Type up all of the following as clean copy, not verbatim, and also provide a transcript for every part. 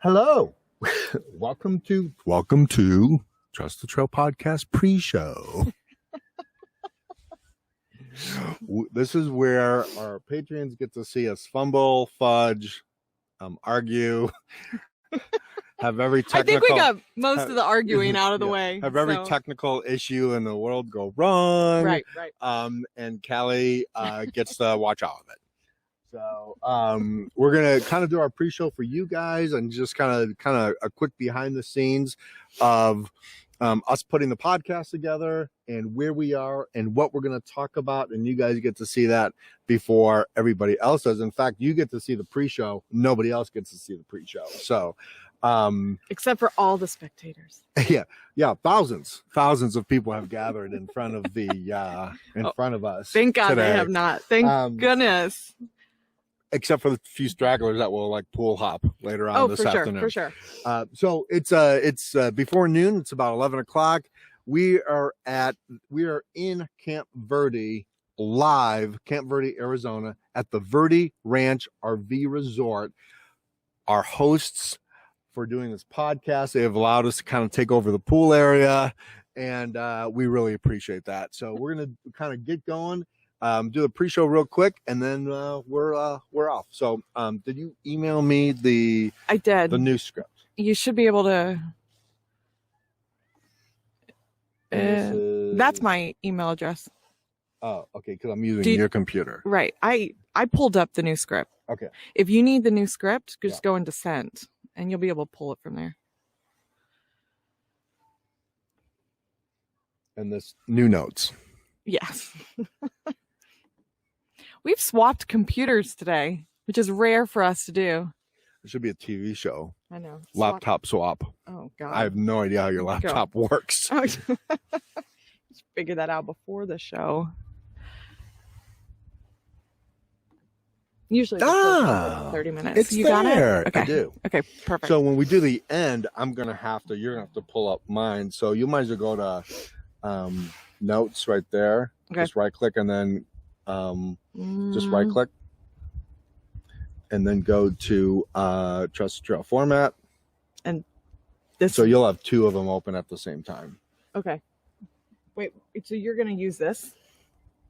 Hello. Welcome to Trust the Trail Podcast pre-show. This is where our patrons get to see us fumble, fudge, argue, have every technical... I think we got most of the arguing out of the way. Have every technical issue in the world go wrong. Right. And Callie gets to watch all of it. So we're going to kind of do our pre-show for you guys and just kind of a quick behind the scenes of us putting the podcast together and where we are and what we're going to talk about. And you guys get to see that before everybody else does. In fact, you get to see the pre-show. Nobody else gets to see the pre-show. So except for all the spectators. Yeah. Thousands of people have gathered in front of the front of us. Thank God today. they have not. Thank goodness. Except for the few stragglers that will like pool hop later on this afternoon. For sure. So it's before noon. It's about 11 o'clock. We are in Camp Verde live, Camp Verde, Arizona, at the Verde Ranch RV Resort. Our hosts for doing this podcast, they have allowed us to kind of take over the pool area, and we really appreciate that. So we're gonna kind of get going. Do the pre-show real quick, and then we're off. So, did you email me I did. the new script? You should be able to. That's my email address. Oh, okay. Because I'm using your computer. Right. I pulled up the new script. Okay. If you need the new script, just go into send, and you'll be able to pull it from there. And this new notes. Yes. We've swapped computers today, which is rare for us to do. It should be a TV show. I know. Laptop swap. Oh, God. I have no idea how your laptop works. Oh, figure that out before the show. Usually 30 minutes. It's you there. Got it? Okay. I do. Okay, perfect. So when we do the end, you're going to have to pull up mine. So you might as well go to notes right there. Okay. Just right click and then just right click and then go to Trust the Trail format. And this, so you'll have two of them open at the same time. Okay. Wait, so you're going to use this?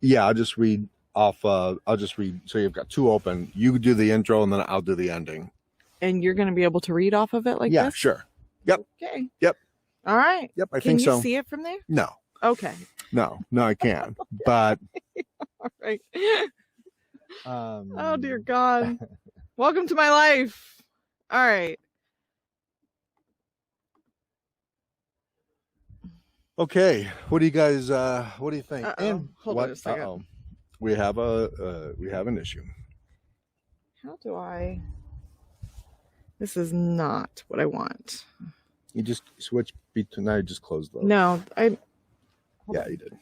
Yeah, I'll just read off. So you've got two open. You do the intro and then I'll do the ending. And you're going to be able to read off of it like this? Yeah, sure. Yep. Okay. Yep. All right. Yep, I think so. Can you see it from there? No. Okay. No, I can't. But all right. Oh dear God. Welcome to my life. All right. Okay. What do you guys what do you think? And hold on a second. We have an issue. How do I? This is not what I want. You just switch between. Now you just close those. No, Yeah, you did.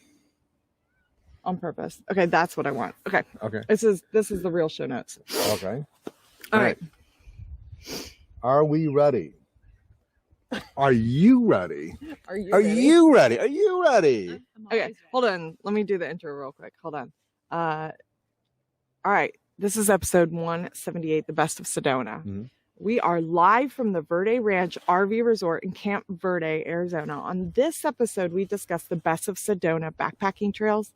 On purpose. Okay, that's what I want. Okay. This is the real show notes. Okay. All right. Are we ready? Are you ready? Are you ready? Are you ready? Okay, hold on. Let me do the intro real quick. Hold on. All right. This is episode 178, the best of Sedona. Mm-hmm. We are live from the Verde Ranch RV Resort in Camp Verde, Arizona. On this episode, we discuss the best of Sedona backpacking trails.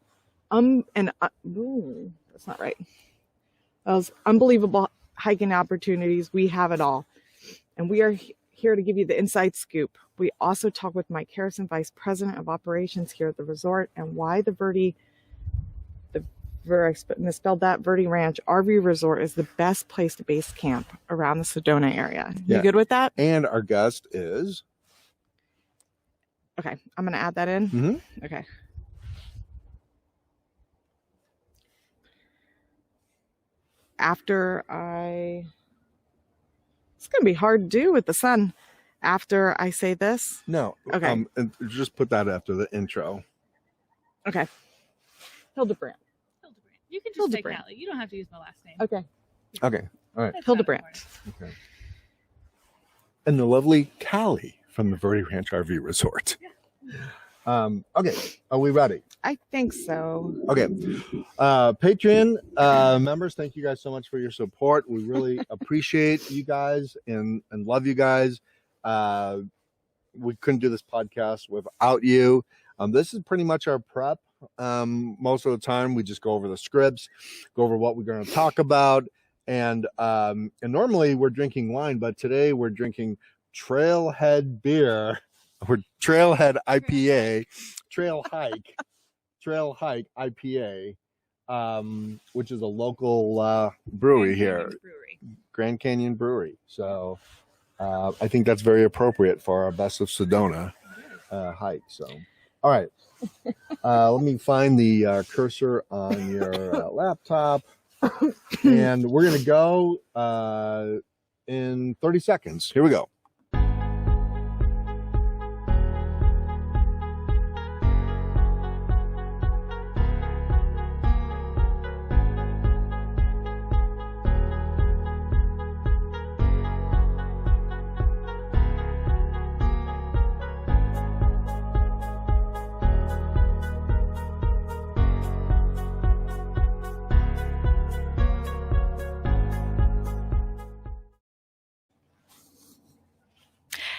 That's not right. Those unbelievable hiking opportunities. We have it all. And we are here to give you the inside scoop. We also talk with Mike Harrison, Vice President of Operations here at the resort, and why the Verde Ranch RV Resort is the best place to base camp around the Sedona area. You good with that? And our guest is? Okay, I'm going to add that in. Mm-hmm. Okay. It's going to be hard to do with the sun. After I say this? No. Okay. And just put that after the intro. Okay. Hildebrand. You can just say Callie. You don't have to use my last name. Okay. Okay. All right. Hildebrand. Okay. And the lovely Callie from the Verde Ranch RV Resort. Yeah. Okay, are we ready? I think so. Okay. Patreon members, thank you guys so much for your support. We really appreciate you guys and love you guys. We couldn't do this podcast without you. This is pretty much our prep. Most of the time we just go over the scripts, go over what we're going to talk about. And normally we're drinking wine, but today we're drinking Trailhead beer or Trailhead IPA, Trail Hike IPA, which is a local brewery here, Grand Canyon Brewery. So I think that's very appropriate for our Best of Sedona hike. So, all right, let me find the cursor on your laptop, and we're gonna go in 30 seconds. Here we go.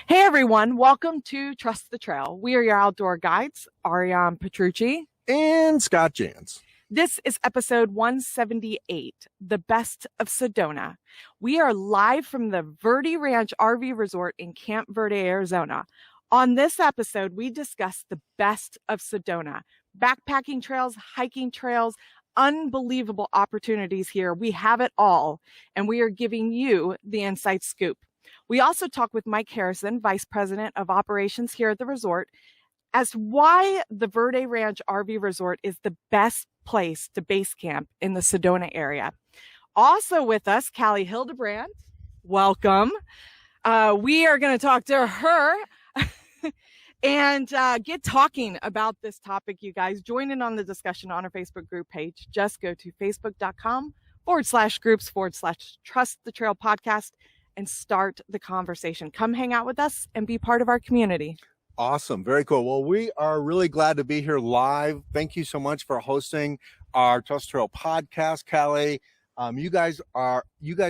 Hey everyone, welcome to Trust the Trail. We are your outdoor guides, Ariane Petrucci And Scott Jans. This is episode 178, The Best of Sedona. We are live from the Verde Ranch RV Resort in Camp Verde, Arizona. On this episode, we discuss the best of Sedona, backpacking trails, hiking trails, unbelievable opportunities here. We have it all, and we are giving you the inside scoop. We also talk with Mike Harrison, Vice President of Operations here at the resort, as to why the Verde Ranch RV Resort is the best place to base camp in the Sedona area. Also with us, Callie Hildebrand. Welcome. We are going to talk to her and get talking about this topic, you guys. Join in on the discussion on our Facebook group page. Just go to facebook.com/groups/Trust the Trail podcast and start the conversation. Come hang out with us and be part of our community. Awesome. Very cool. Well, we are really glad to be here live. Thank you so much for hosting our Trust Trail podcast, Callie. You guys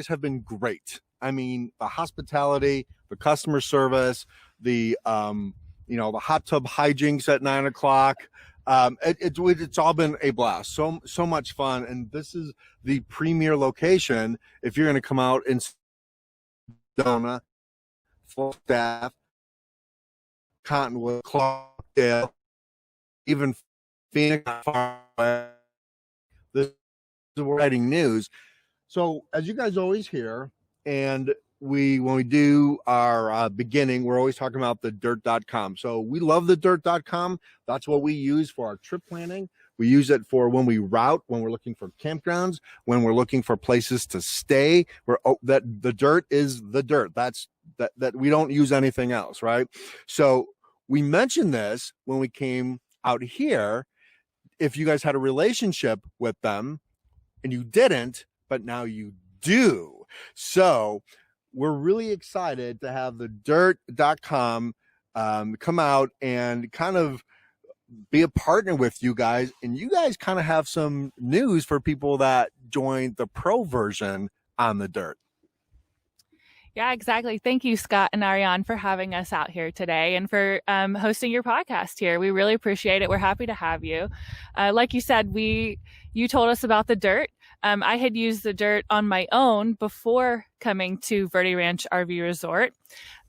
have been great. I mean, the hospitality, the customer service, the the hot tub hijinks at 9 o'clock. It's all been a blast. So much fun. And this is the premier location if you're going to come out in Sedona, full staff, Cottonwood, Clarkdale, even Phoenix. This is writing news. So as you guys always hear, and when we do our beginning, we're always talking about the dirt.com. So we love the dirt.com. That's what we use for our trip planning. We use it for when we route, when we're looking for campgrounds, when we're looking for places to stay. That the dirt is the dirt. That we don't use anything else, right? So we mentioned this when we came out here. If you guys had a relationship with them and you didn't, but now you do. So we're really excited to have the dirt.com come out and kind of be a partner with you guys. And you guys kind of have some news for people that joined the pro version on the dirt. Yeah, exactly. Thank you, Scott and Ariane, for having us out here today and for hosting your podcast here. We really appreciate it. We're happy to have you. Like you said, you told us about the dirt. I had used the dirt on my own before coming to Verde Ranch RV Resort,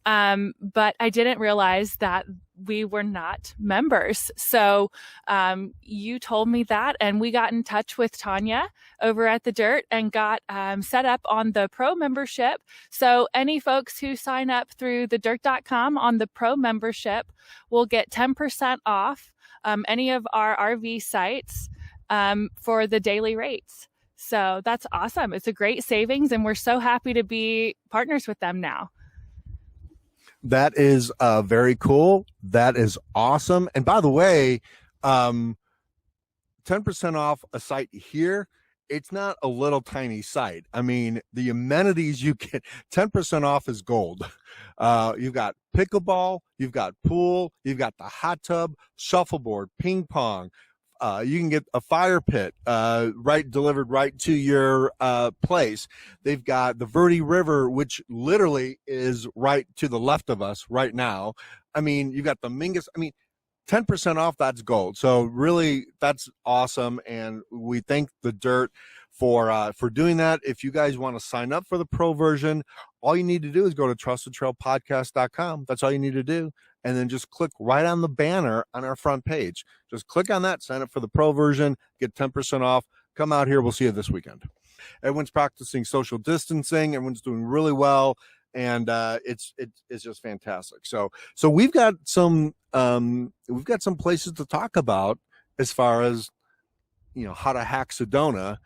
but I didn't realize that we were not members. So you told me that, and we got in touch with Tanya over at the Dirt and got set up on the pro membership. So any folks who sign up through the dirt.com on the pro membership will get 10% off any of our RV sites for the daily rates. So that's awesome. It's a great savings, and we're so happy to be partners with them now. That is very cool. That is awesome. And by the way, 10% off a site here it's not a little tiny site. I mean, the amenities you get, 10% off is gold. You've got pickleball, you've got pool, you've got the hot tub, shuffleboard, ping pong. You can get a fire pit delivered right to your place. They've got the Verde River, which literally is right to the left of us right now. I mean, you got the Mingus. I mean, 10% off, that's gold. So really, that's awesome. And we thank the Dirt for doing that. If you guys want to sign up for the pro version, all you need to do is go to trustedtrailpodcast.com. That's all you need to do. And then just click right on the banner on our front page. Just click on that, sign up for the pro version, get 10% off. Come out here. We'll see you this weekend. Everyone's practicing social distancing. Everyone's doing really well. And it's just fantastic. So we've got some places to talk about as far as, you know, how to hack Sedona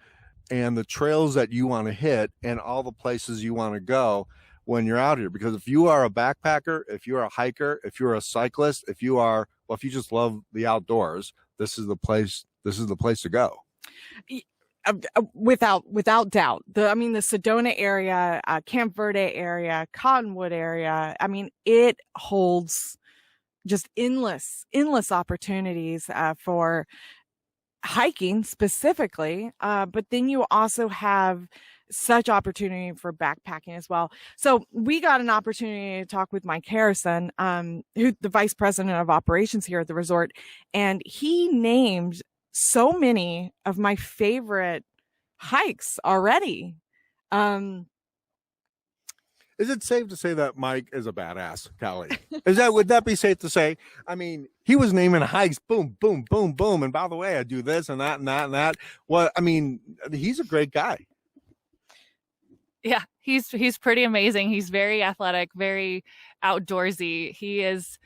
and the trails that you want to hit and all the places you want to go when you're out here. Because if you are a backpacker, if you're a hiker, if you're a cyclist, if you just love the outdoors, this is the place to go. Without doubt. The Sedona area, Camp Verde area, Cottonwood area, I mean, it holds just endless opportunities for hiking specifically. But then you also have such opportunity for backpacking as well. So we got an opportunity to talk with Mike Harrison, who's the vice president of operations here at the resort. And he named so many of my favorite hikes already. Is it safe to say that Mike is a badass, Callie? Would that be safe to say? I mean, he was naming hikes, boom, boom, boom, boom. And by the way, I do this and that and that and that. Well, I mean, he's a great guy. Yeah, he's pretty amazing. He's very athletic, very outdoorsy. He is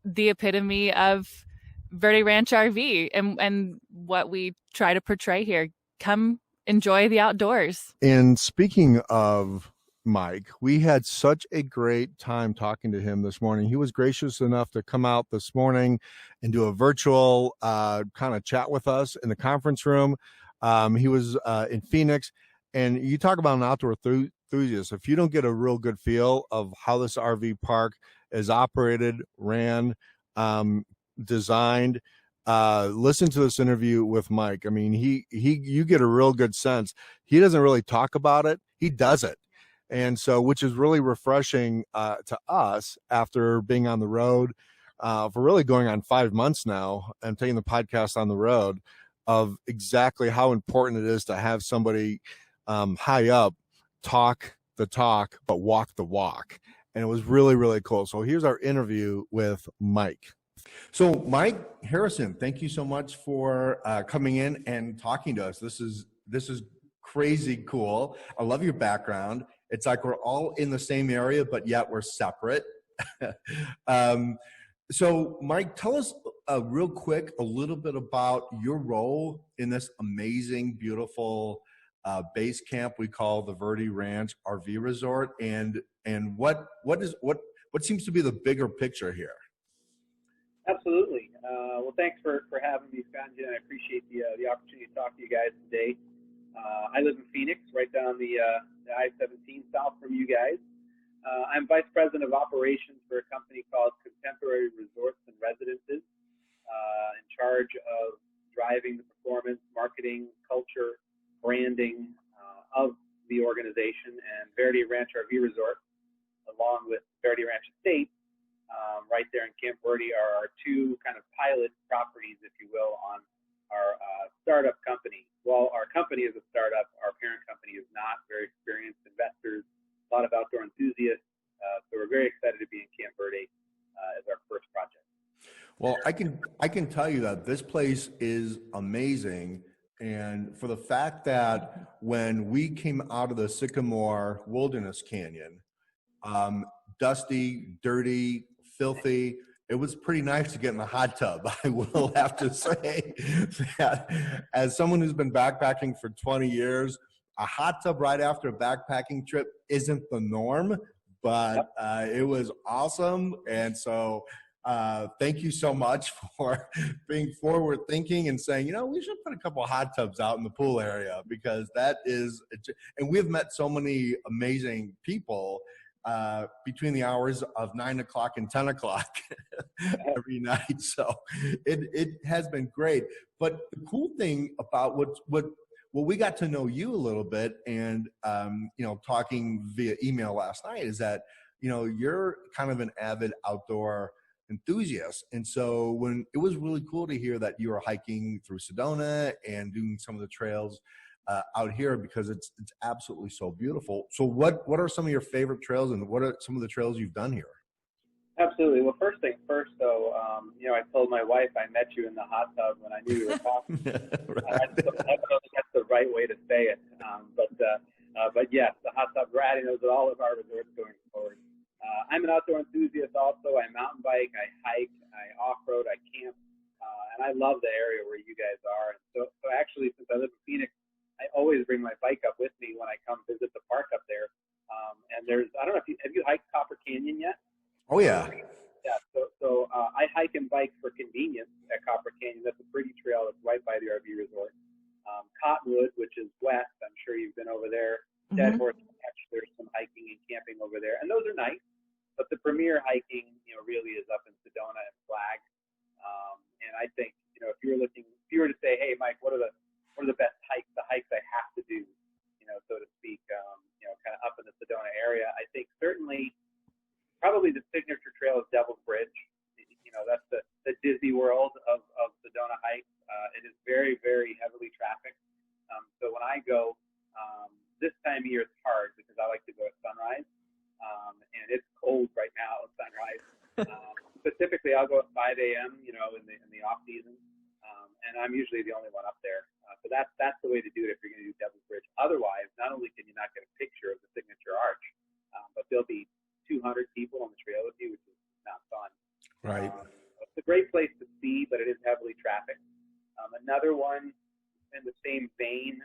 the epitome of Verde Ranch RV and what we try to portray here. Come enjoy the outdoors. And speaking of Mike, we had such a great time talking to him this morning. He was gracious enough to come out this morning and do a virtual kind of chat with us in the conference room. He was in Phoenix, and you talk about an outdoor enthusiast. If you don't get a real good feel of how this RV park is operated, ran, designed, listen to this interview with Mike. I mean, you get a real good sense. He doesn't really talk about it. He does it. And so, which is really refreshing to us after being on the road for really going on 5 months now and taking the podcast on the road, of exactly how important it is to have somebody high up talk the talk, but walk the walk. And it was really, really cool. So here's our interview with Mike. So Mike Harrison, thank you so much for coming in and talking to us. This is crazy cool. I love your background. It's like we're all in the same area, but yet we're separate. So Mike, tell us real quick a little bit about your role in this amazing, beautiful base camp we call the Verde Ranch RV Resort, and what seems to be the bigger picture here. Absolutely. Well, thanks for having me, Scott. And I appreciate the opportunity to talk to you guys today. I live in Phoenix, right down the I-17 south from you guys. I'm Vice President of Operations for a company called Contemporary Resorts and Residences, in charge of driving the performance, marketing, culture, branding of the organization. And Verde Ranch RV Resort, along with Verde Ranch Estate, right there in Camp Verde, are our two kind of pilot properties, if you will, on our startup company. While our company is a startup, our parent company is not. Very experienced investors, a lot of outdoor enthusiasts. So we're very excited to be in Camp Verde as our first project. Well, I can tell you that this place is amazing. And for the fact that when we came out of the Sycamore Wilderness Canyon, dusty, dirty, filthy, it was pretty nice to get in the hot tub. I will have to say that as someone who's been backpacking for 20 years, a hot tub right after a backpacking trip isn't the norm, but it was awesome. And so Thank you so much for being forward thinking and saying, we should put a couple of hot tubs out in the pool area, because that is, and we've met so many amazing people between the hours of 9 o'clock and 10 o'clock every night. So it has been great. But the cool thing about what we got to know you a little bit, and talking via email last night, is that you're kind of an avid outdoor enthusiast. And so when it was really cool to hear that you were hiking through Sedona and doing some of the trails out here, because it's absolutely so beautiful. So what are some of your favorite trails, and what are some of the trails you've done here? Absolutely. Well, first thing first, though, I told my wife I met you in the hot tub when I knew you were talking. Right. I don't know if that's the right way to say it, but yes, the hot tub. We're adding those at all of our resorts going forward. I'm an outdoor enthusiast also. I mountain bike, I hike, I off-road, I camp, and I love the area where you guys are. And so actually, since I live in Phoenix, I always bring my bike up with me when I come visit the park up there. And I don't know if have you hiked Copper Canyon yet? Oh, yeah. Yeah, so I hike and bike for convenience at Copper Canyon. That's a pretty trail that's right by the RV resort. Cottonwood, which is west, I'm sure you've been over there. Dead Horse Patch, there's some hiking and camping over there, and those are nice. But the premier hiking, really is up in Sedona and Flag. And I think, if you were to say, hey, Mike, what are the best hikes? The hikes I have to do, so to speak, kind of up in the Sedona area. I think certainly, probably the signature trail is Devil's Bridge. That's the Disney World of Sedona hikes. It is very, very heavily trafficked. So when I go, this time of year it's hard because I like to go at sunrise. And it's cold right now at sunrise. Specifically, I'll go at 5 a.m., in the off season. And I'm usually the only one up there. So that's the way to do it if you're going to do Devil's Bridge. Otherwise, not only can you not get a picture of the signature arch, but there'll be 200 people on the trail with you, which is not fun. Right. It's a great place to see, but it is heavily trafficked. Another one in the same vein,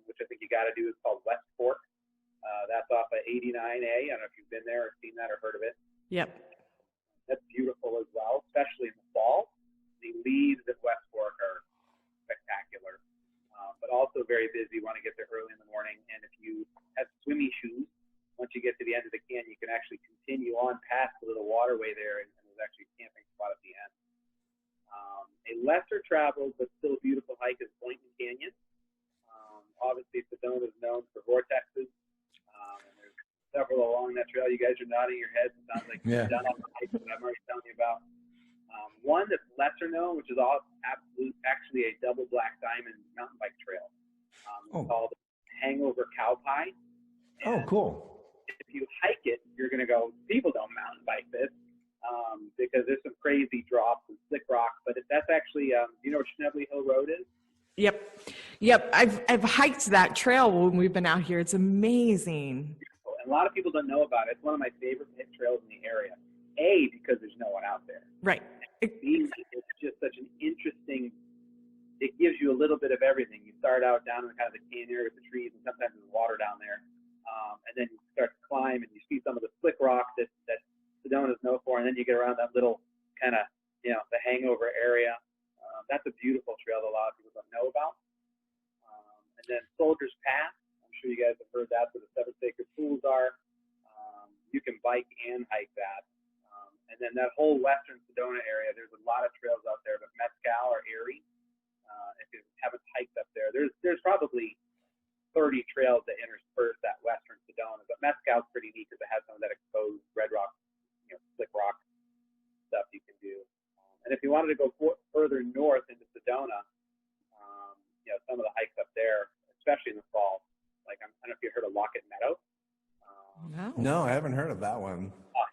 which I think you got to do, is called West Fork. That's off of 89A. I don't know if you've been there or seen that or heard of it. Yep. That's beautiful as well, especially in the fall. The leaves at West Fork are spectacular, but also very busy. You want to get there early in the morning. And if you have swimmy shoes, once you get to the end of the canyon, you can actually continue on past the little waterway there, and there's actually a camping spot at the end. A lesser traveled but still beautiful hike is Boynton Canyon. Obviously, Sedona is known for vortexes. And there's several along that trail. You guys are nodding your heads. It sounds like you've done all the hikes that I'm already telling you about. One that's lesser known, which is actually a double black diamond mountain bike trail. It's called Hangover Cow Pie. Oh, cool. If you hike it, you're going to go, people don't mountain bike this, because there's some crazy drops and slick rocks. But that's actually, do you know where Schnebley Hill Road is? Yep. I've hiked that trail when we've been out here. It's amazing. And a lot of people don't know about it. It's one of my favorite hit trails in the area. A, because there's no one out there. Right. And B, it's just such an interesting, it gives you a little bit of everything. You start out down in kind of the canyon area with the trees, and sometimes there's water down there. And then you start to climb, and you see some of the slick rock that Sedona is known for, and then you get around that little kind of, the hangover area. That's a beautiful trail that a lot of people don't know about. And then Soldier's Pass, I'm sure you guys have heard that, where the 7 sacred pools are. You can bike and hike that. And then that whole western Sedona area, there's a lot of trails out there, but Mescal or Erie, if you haven't hiked up there, there's probably 30 trails that intersperse that western Sedona. But Mescal's pretty neat because it has some of that exposed red rock, slick rock stuff you can do. And if you wanted to go further north into Sedona, some of the hikes up there, especially in the fall, like I don't know if you heard of Lockett Meadow. No, I haven't heard of that one.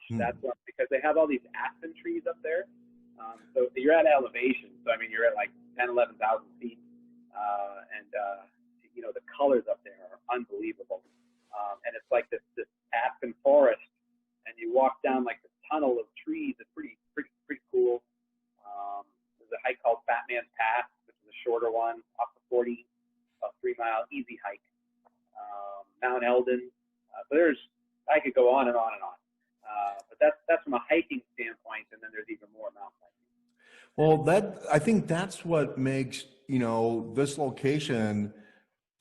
That's one, because they have all these aspen trees up there. So you're at elevation. So, you're at like 10, 11,000 feet. And the colors up there are unbelievable. And it's like this aspen forest. And you walk down like this tunnel of trees. It's pretty cool. There's a hike called Fat Man's Pass, which is a shorter one, off the 40, about 3 mile, easy hike. Mount Eldon. So I could go on and on and on. But that's from a hiking standpoint, and then there's even more mountain hiking. Well, I think that's what makes, this location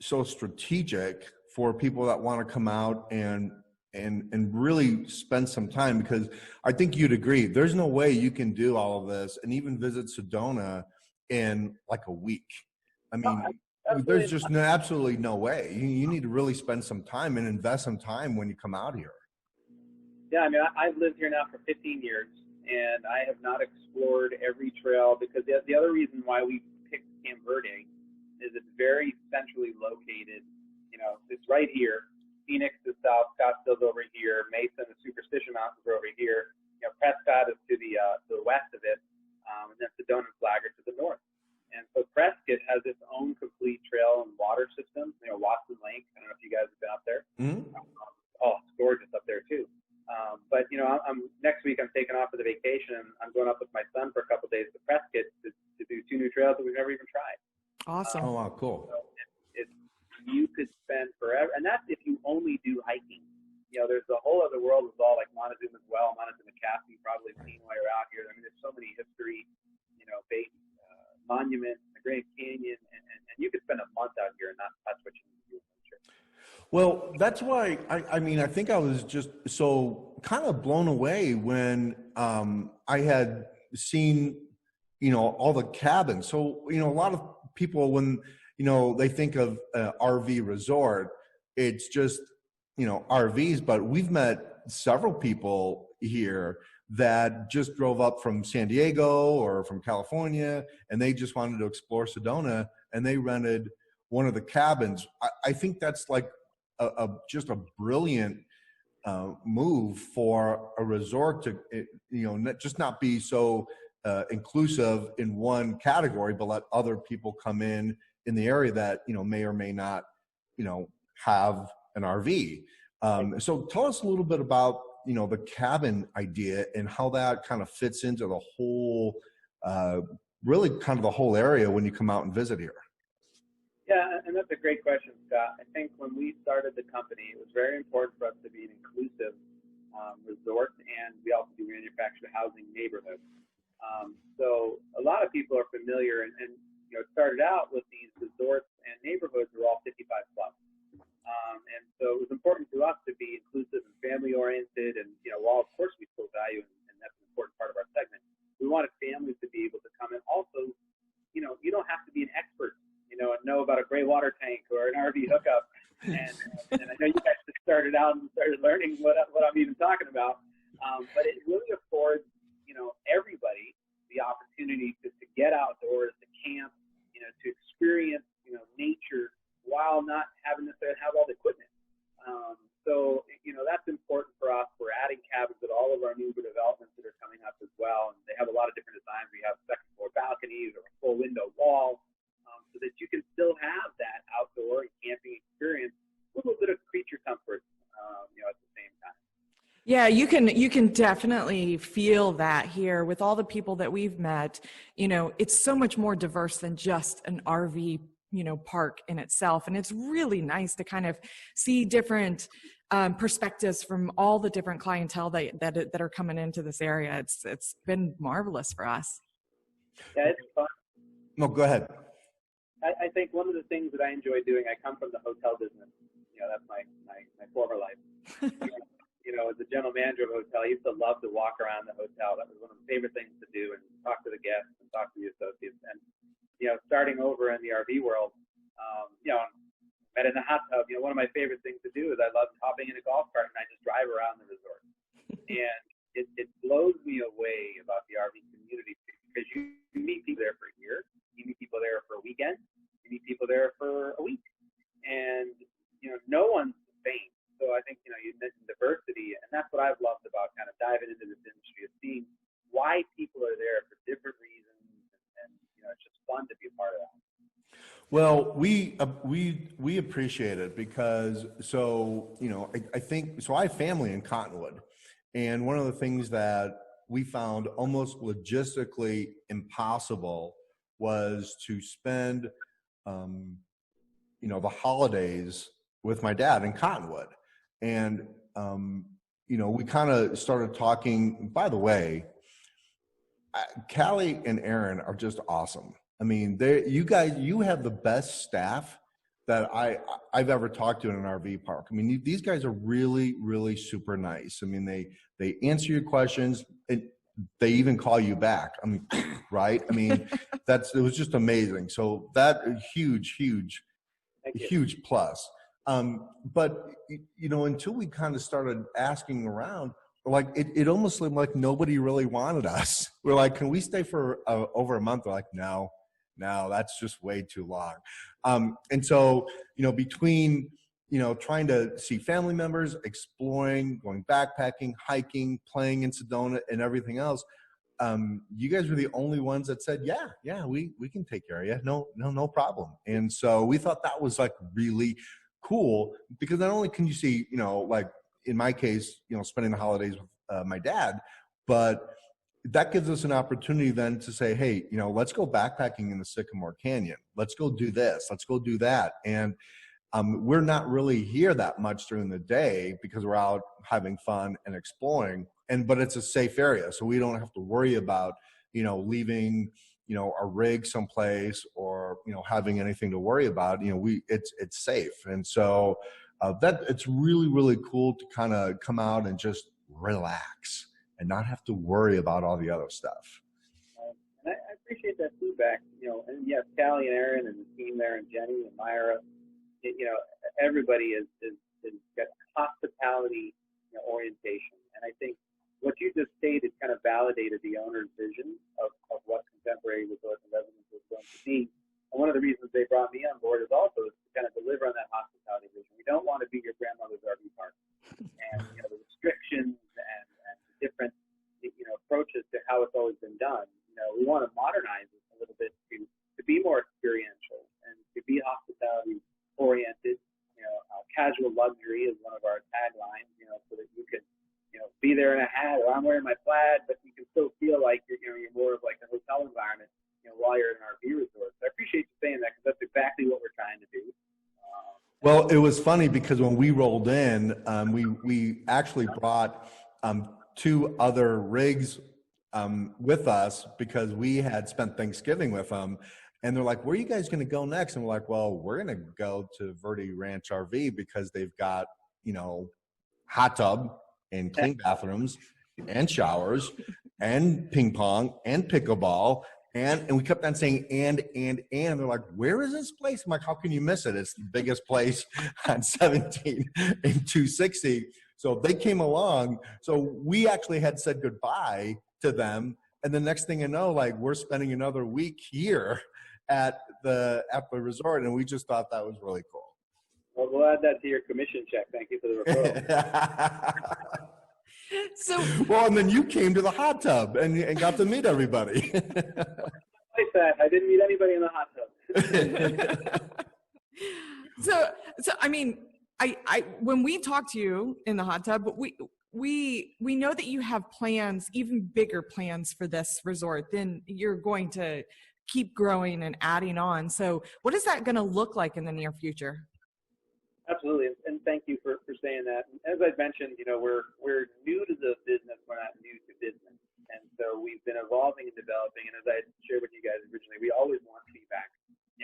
so strategic for people that want to come out and really spend some time, because I think you'd agree there's no way you can do all of this and even visit Sedona in like a week. I mean, there's just absolutely no way. You need to really spend some time and invest some time when you come out here. Yeah, I mean, I've lived here now for 15 years, and I have not explored every trail, because the other reason why we picked Camp Verde is it's very centrally located. It's right here. Phoenix is south, Scottsdale's over here, Mason, the Superstition Mountains are over here. Prescott is to the west of it, and then Sedona and Flagler to the north. And so Prescott has its own complete trail and water system. Watson Lake. I don't know if you guys have been up there. Mm-hmm. It's gorgeous up there too. But I'm next week. I'm taking off for the vacation. I'm going up with my son for a couple of days to Prescott to do 2 new trails that we've never even tried. Awesome. Oh, wow, cool. So you could spend forever, and that's if you only do hiking. There's a whole other world with all like Montezuma's Well, Montezuma Castle. You've probably seen while you're out here. I mean, there's so many history, based monuments, the Grand Canyon, and you could spend a month out here and not touch what you need to do. Well, that's why I think I was just so kind of blown away when I had seen, all the cabins. So, a lot of people, when, they think of RV resort, it's just, RVs, but we've met several people here that just drove up from San Diego or from California, and they just wanted to explore Sedona, and they rented one of the cabins. I think that's like just a brilliant move for a resort to, just not be so inclusive in one category, but let other people come in the area that, may or may not, have an RV. So tell us a little bit about, the cabin idea and how that kind of fits into the whole, really kind of the whole area when you come out and visit here. Yeah, and that's a great question, Scott. I think when we started the company, it was very important for us to be an inclusive resort, and we also do manufactured housing neighborhoods. So a lot of people are familiar, and it started out with these resorts and neighborhoods were all 55 plus. And so it was important to us to be inclusive and family oriented, and while of course we still value, and that's an important part of our segment, we wanted families to be able to come in. Also, you don't have to be an expert, and know about a gray water tank or an RV hookup. And I know you guys just started out and started learning what I'm even talking about. But it really affords, everybody the opportunity to get outdoors, to camp, to experience, nature while not having necessarily have all the equipment. So, that's important for us. We're adding cabins at all of our new developments that are coming up as well. And they have a lot of different designs. We have second floor balconies or a full window wall, so that you can still have that outdoor and camping experience with a little bit of creature comfort, at the same time. Yeah, you can definitely feel that here with all the people that we've met. It's so much more diverse than just an RV, park in itself. And it's really nice to kind of see different perspectives from all the different clientele that are coming into this area. It's been marvelous for us. Yeah, it's fun. No, go ahead. I think one of the things that I enjoy doing, I come from the hotel business. That's my former life. As a general manager of a hotel, I used to love to walk around the hotel. That was one of my favorite things to do, and talk to the guests and talk to the associates. And, starting over in the RV world, met in the hot tub. One of my favorite things to do is I love hopping in a golf cart and I just drive around the resort. And it blows me away about the RV community, because you meet people there for a year, you meet people there for a weekend, you meet people there for a week, and no one's the same. So I think you mentioned diversity, and that's what I've loved about kind of diving into this industry, is seeing why people are there for different reasons, and it's just fun to be a part of that. Well, we appreciate it because I think so. I have family in Cottonwood, and one of the things that we found almost logistically impossible was to spend, the holidays with my dad in Cottonwood, and we kind of started talking. By the way, Callie and Aaron are just awesome. I mean, you have the best staff that I've ever talked to in an RV park. I mean, these guys are really, really super nice. I mean, they answer your questions and they even call you back. I mean, right? I mean, it was just amazing. So that huge plus. But until we kind of started asking around, like it almost seemed like nobody really wanted us. We're like, can we stay for over a month? They're like, no, that's just way too long. And so, between, trying to see family members, exploring, going backpacking, hiking, playing in Sedona and everything else, you guys were the only ones that said, yeah, we can take care of you. No problem. And so we thought that was like really cool, because not only can you see, like in my case, spending the holidays with my dad, but that gives us an opportunity then to say, hey, let's go backpacking in the Sycamore Canyon. Let's go do this. Let's go do that. And we're not really here that much during the day because we're out having fun and exploring. But it's a safe area, so we don't have to worry about, leaving, our rig someplace or, having anything to worry about. It's safe. And so that it's really, really cool to kind of come out and just relax and not have to worry about all the other stuff. And I appreciate that feedback, and yes, Callie and Aaron and the team there and Jenny and Myra, everybody is got hospitality orientation. And I think what you just stated kind of validated the owner's vision of what contemporary resort and residence is going to be. And one of the reasons they brought me on board is also to kind of deliver on that hospitality vision. We don't want to be your grandmother's RV park. And, the restrictions and different, approaches to how it's always been done. We want to modernize it a little bit to be more experiential and to be hospitality oriented. Casual luxury is one of our taglines, so that you could, be there in a hat, or I'm wearing my plaid, but you can still feel like you're more of like a hotel environment, while you're in an RV resort. So I appreciate you saying that, because that's exactly what we're trying to do. Well, it was funny because when we rolled in, we actually brought 2 other rigs with us, because we had spent Thanksgiving with them. And they're like, where are you guys going to go next? And we're like, well, we're going to go to Verde Ranch RV because they've got, hot tub and clean bathrooms and showers and ping pong and pickleball. And we kept on saying, and they're like, where is this place? I'm like, how can you miss it? It's the biggest place on 17 and 260. So they came along. So we actually had said goodbye to them. And the next thing you know, like, we're spending another week here at the resort. And we just thought that was really cool. Well, we'll add that to your commission check. Thank you for the referral. So, well, and then you came to the hot tub and got to meet everybody. Like that, I didn't meet anybody in the hot tub. so I mean, I when we talk to you in the hot tub, we know that you have plans, even bigger plans for this resort. Then you're going to keep growing and adding on. So, what is that going to look like in the near future? Absolutely, and thank you for saying that. And as I mentioned, we're new to the business. We're not new to business, and so we've been evolving and developing. And as I shared with you guys originally, we always want feedback.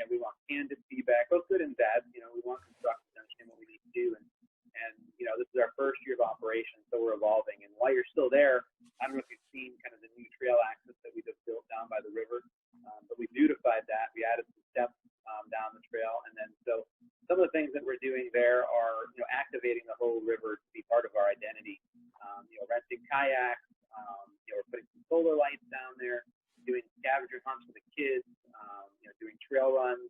We want candid feedback, both good and bad. We want constructive to understand what we need to do. And this is our first year of operation, so we're evolving. And while you're still there, I don't know if you've seen kind of the new trail access that we just built down by the river, but we beautified that. We added some steps down the trail, and then so some of the things that we're doing there are, activating the whole river to be part of our identity. Renting kayaks, we're putting some solar lights down there, doing scavenger hunts for the kids, doing trail runs.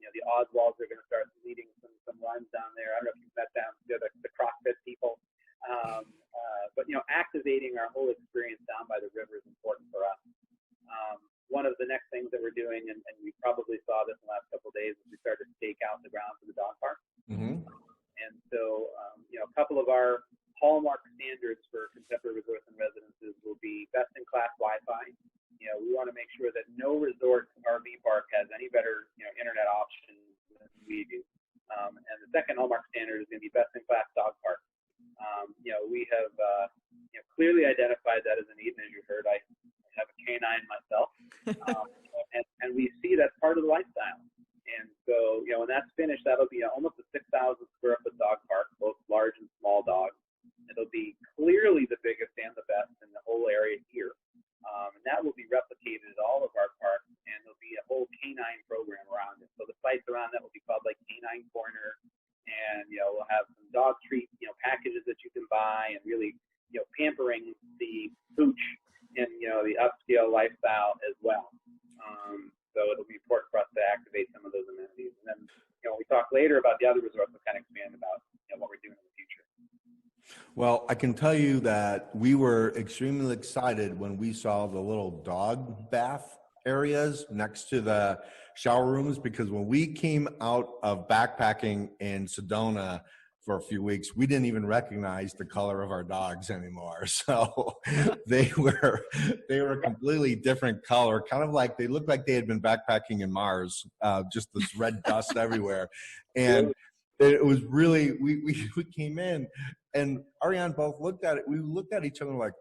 The Oswalds are going to start leading some runs down there. I don't know if you've met them, the CrossFit people. But activating our whole experience down by the river is important for us. One of the next things that we're doing, and we probably saw this in the last couple of days, is we started to stake out the ground for the dog park. Mm-hmm. And so, a couple of our hallmark standards for contemporary resorts and residences will be best-in-class Wi-Fi. We want to make sure that no resort RV park has any better, internet options than we do. And the second hallmark standard is going to be best-in-class dog park. We have clearly identified that as a need, and as you heard, I have a canine myself, and we see that's part of the lifestyle. And so, when that's finished, that'll be almost a 6,000 square foot dog park, both large and small dogs. It'll be clearly the biggest and the best in the whole area here. And that will be replicated at all of our parks, and there'll be a whole canine program around it. So the sites around that will be called like Canine Corner, and we'll have some dog treat packages that you can buy, and really pampering the pooch in the upscale lifestyle as well. So it'll be important for us to activate some of those amenities. And then when we talk later about the other resorts, we'll kind of expand about what we're doing in the future. Well, I can tell you that we were extremely excited when we saw the little dog bath areas next to the shower rooms, because when we came out of backpacking in Sedona for a few weeks, we didn't even recognize the color of our dogs anymore. So they were a completely different color, kind of like they looked like they had been backpacking in Mars, just this red dust everywhere. And it was really, we came in, and Ariane both looked at it. We looked at each other like,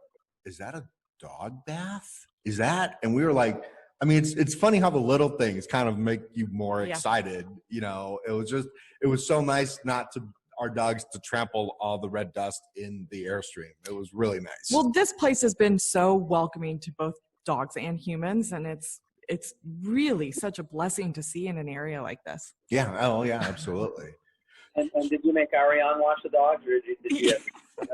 is that a dog bath? Is that? And we were like, I mean, it's funny how the little things kind of make you more excited. It was so nice not to our dogs to trample all the red dust in the Airstream. It was really nice. Well, this place has been so welcoming to both dogs and humans, and it's really such a blessing to see in an area like this. Yeah. Oh, yeah, absolutely. And did you make Ariane wash the dogs, or did you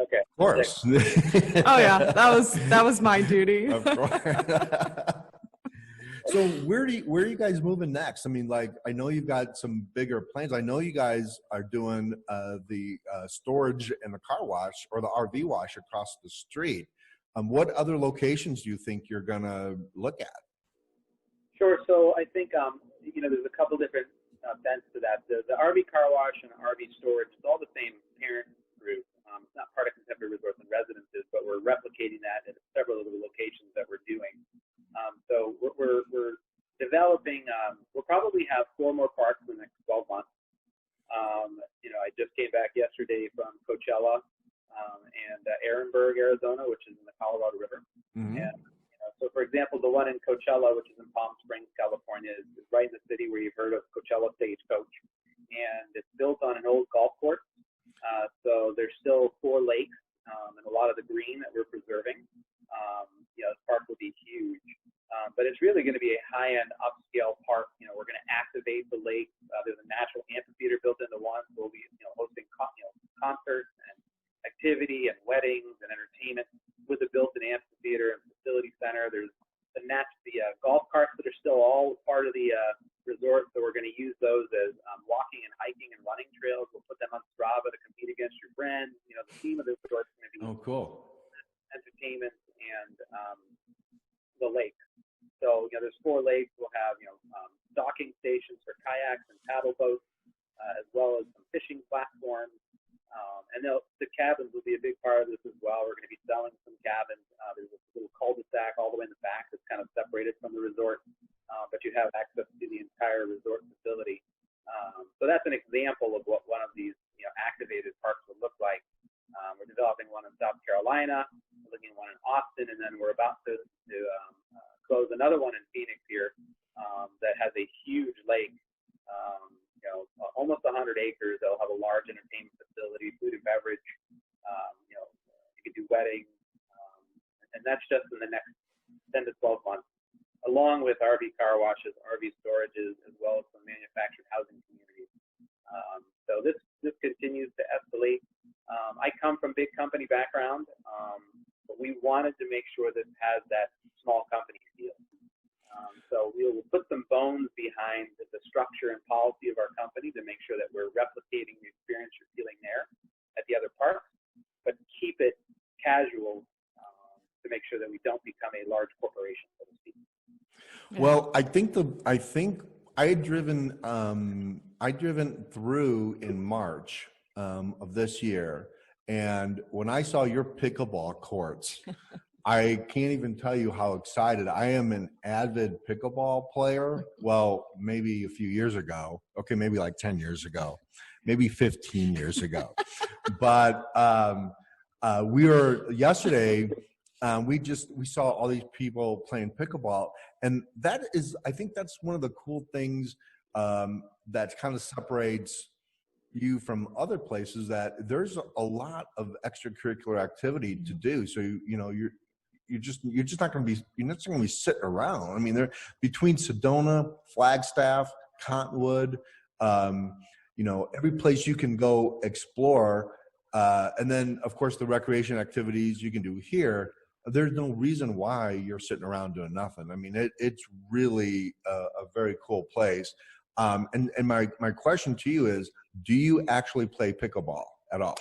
okay. Of course. Oh yeah, that was my duty. Of course. So where are you guys moving next? I mean, like, I know you've got some bigger plans. I know you guys are doing the storage and the car wash, or the RV wash, across the street. What other locations do you think you're gonna look at? Sure. So I think there's a couple different bents to that. The RV car wash and RV storage, it's all the same parent group. It's not part of Contemporary Resorts and Residences, but we're replicating that at several of the locations that we're doing. So we're developing. We'll probably have 4 more parks in the next 12 months. I just came back yesterday from Coachella and Ehrenberg, Arizona, which is in the Colorado River. Mm-hmm. And so, for example, the one in Coachella, which is in Palm Springs, California, is right in the city where you've heard of Coachella Stagecoach, and it's built on an old golf course. So there's still 4 lakes and a lot of the green that we're preserving. This park will be huge. But it's really going to be a high-end upscale park. We're going to activate the lake. There's a natural amphitheater built into one. So we'll be, hosting concerts and activity and weddings and entertainment with a built-in amphitheater and facility center. There's the golf carts that are still all part of the resort. So we're going to use those as walking and hiking and running trails. We'll put them on Strava to compete against your friends. The theme of the resort is going to be entertainment and the lake. So, there's 4 lakes. We'll have, docking stations for kayaks and paddle boats, as well as some fishing platforms. And the cabins will be a big part of this as well. We're going to be selling some cabins. There's a little cul-de-sac all the way in the back that's kind of separated from the resort, but you have access to the entire resort facility. So that's an example of what one of these, activated parks would look like. We're developing one in South Carolina, we're looking at one in Austin, and then we're about to close another one in Phoenix here that has a huge lake, almost 100 acres. They'll have a large entertainment facility, food and beverage. You can do weddings, and that's just in the next 10 to 12 months, along with RV car washes, RV storages, as well as some manufactured housing communities. So this continues to escalate. I come from big company background, but we wanted to make sure this has that small company feel. So we'll put some bones behind the structure and policy of our company to make sure that we're replicating the experience you're feeling there at the other parks, but keep it casual to make sure that we don't become a large corporation, so to speak. Well, I think I had driven through in March of this year, and when I saw your pickleball courts, I can't even tell you how excited I am. An avid pickleball player. Well, maybe a few years ago. Okay, maybe like 10 years ago, maybe 15 years ago. But We were yesterday. We saw all these people playing pickleball, and I think that's one of the cool things that kind of separates you from other places, that there's a lot of extracurricular activity to do. So you're just not going to be sitting around. I mean, they're between Sedona, Flagstaff, Cottonwood, every place you can go explore, and then of course the recreation activities you can do here. There's no reason why you're sitting around doing nothing. I mean, it's really a very cool place. And my question to you is, do you actually play pickleball at all?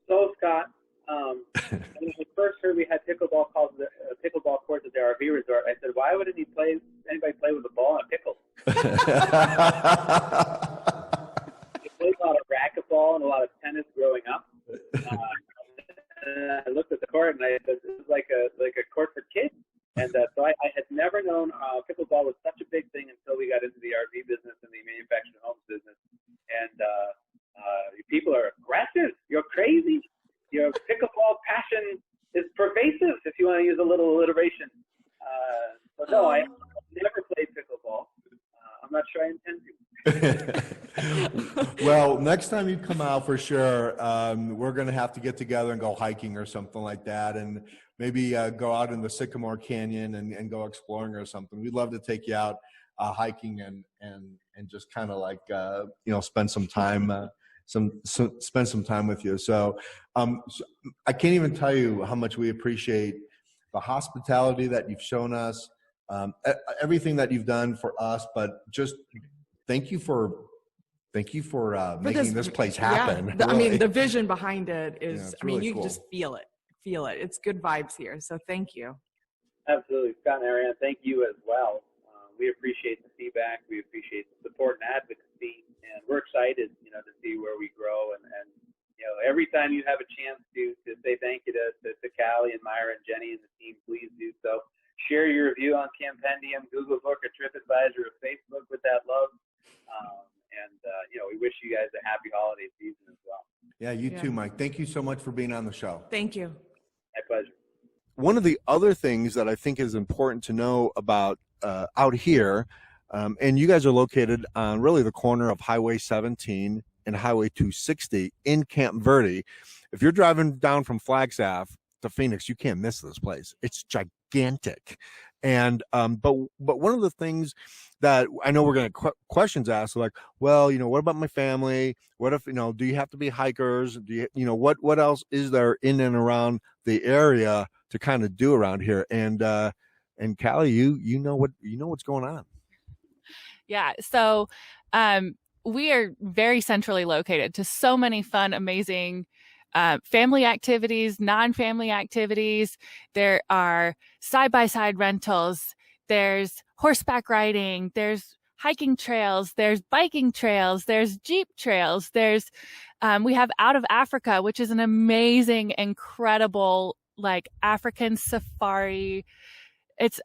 So, Scott, when I first heard we had pickleball courts at the RV resort, I said, why would anybody play with a ball and a pickle? I played a lot of racquetball and a lot of tennis growing up. And I looked at the court and I said, this is like a court for kids. And so I had never known pickleball was such a big thing until we got into the RV business and the manufactured homes business. And people are aggressive. You're crazy. Your pickleball passion is pervasive, if you want to use a little alliteration. So no, I never played pickleball. I'm not sure I intend to. Well, next time you come out, for sure, we're going to have to get together and go hiking or something like that, and maybe go out in the Sycamore Canyon and go exploring or something. We'd love to take you out hiking and just kind of like spend some time spend some time with you. So I can't even tell you how much we appreciate the hospitality that you've shown us, everything that you've done for us, but just thank you for making this place happen. Yeah. I mean, the vision behind it is, really you cool. Just feel it. It's good vibes here. So thank you. Absolutely. Scott and Ariane, thank you as well. We appreciate the feedback. We appreciate the support and advocacy, and we're excited, to see where we grow. And every time you have a chance to say thank you to Callie and Myra and Jenny and the team, please do so. Share your review on Campendium, Google Book, or TripAdvisor, or Facebook with that love. We wish you guys a happy holiday season as well. Yeah, you too, Mike. Thank you so much for being on the show. Thank you. My pleasure. One of the other things that I think is important to know about out here, and you guys are located on really the corner of Highway 17 and Highway 260 in Camp Verde. If you're driving down from Flagstaff to Phoenix, you can't miss this place. It's gigantic. And but one of the things that I know we're going to questions asked, like, well, what about my family? What if, do you have to be hikers? Do you, what else is there in and around the area to kind of do around here? And Callie, you know what's going on. Yeah. So we are very centrally located to so many fun, amazing family activities, non-family activities. There are side-by-side rentals. There's horseback riding. There's hiking trails. There's biking trails. There's Jeep trails. We have Out of Africa, which is an amazing, incredible, African safari. It's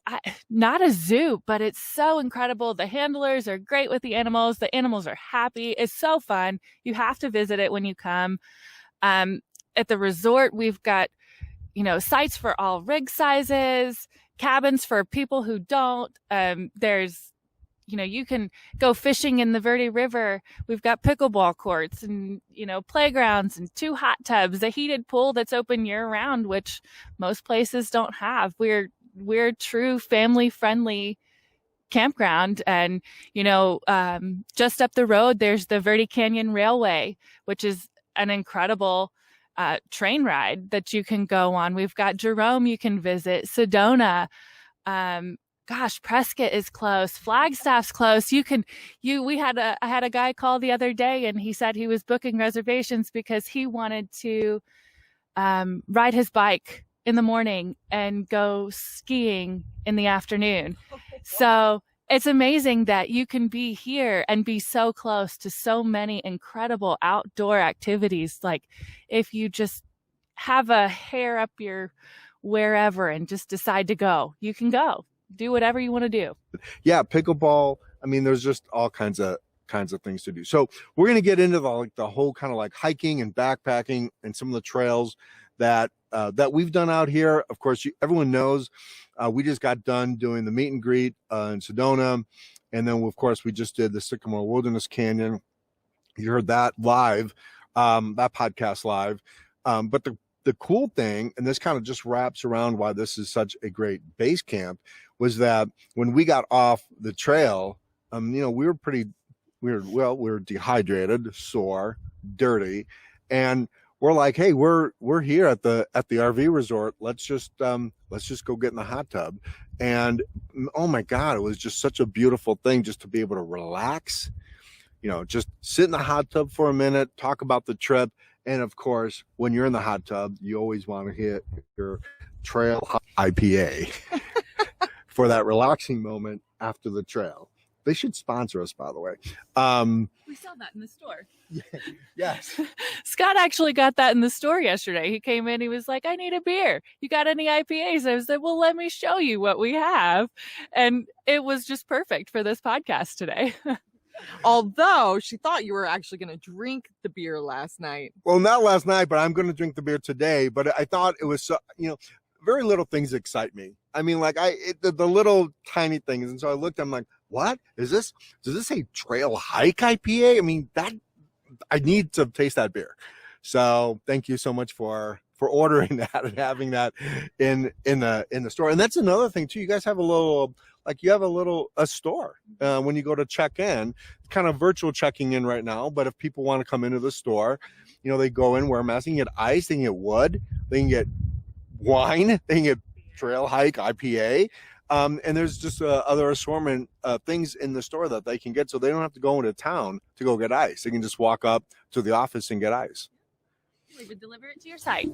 not a zoo, but it's so incredible. The handlers are great with the animals. The animals are happy. It's so fun. You have to visit it when you come. At the resort, we've got, sites for all rig sizes, cabins for people who don't. There's, you can go fishing in the Verde River. We've got pickleball courts and, playgrounds and 2 hot tubs, a heated pool that's open year round, which most places don't have. We're true family friendly campground. And, just up the road, there's the Verde Canyon Railway, which is an incredible train ride that you can go on. We've got Jerome you can visit, Sedona. Prescott is close. Flagstaff's close. I had a guy call the other day and he said he was booking reservations because he wanted to ride his bike in the morning and go skiing in the afternoon. So it's amazing that you can be here and be so close to so many incredible outdoor activities. Like if you just have a hair up your wherever and just decide to go, you can go do whatever you want to do. Yeah. Pickleball. I mean, there's just all kinds of kinds of things to do. So we're going to get into the whole kind of like hiking and backpacking and some of the trails that we've done out here. Of course, everyone knows we just got done doing the meet and greet in Sedona. And then, of course, we just did the Sycamore Wilderness Canyon. You heard that live, that podcast live. But the cool thing, and this kind of just wraps around why this is such a great base camp, was that when we got off the trail, we were dehydrated, sore, dirty, and we're like, hey, we're here at the RV resort. Let's just go get in the hot tub. And oh my God, it was just such a beautiful thing just to be able to relax, just sit in the hot tub for a minute, talk about the trip. And of course, when you're in the hot tub, you always want to hit your trail IPA for that relaxing moment after the trail. They should sponsor us, by the way. We sell that in the store. Yes. Scott actually got that in the store yesterday. He came in, he was like, I need a beer. You got any IPAs? I said, well, let me show you what we have. And it was just perfect for this podcast today. Although she thought you were actually going to drink the beer last night. Well, not last night, but I'm going to drink the beer today. But I thought it was, very little things excite me. I mean, like the little tiny things. And so I looked, I'm like, what is this? Does this say Trail Hike IPA? I mean, I need to taste that beer. So thank you so much for ordering that and having that in the store. And that's another thing too. You guys have a store when you go to check in, kind of virtual checking in right now. But if people want to come into the store, they go in, wear a mask, they can get ice, they can get wood, they can get wine, they can get Trail Hike IPA. And there's just other assortment things in the store that they can get, so they don't have to go into town to go get ice. They can just walk up to the office and get ice. We'll even deliver it to your site.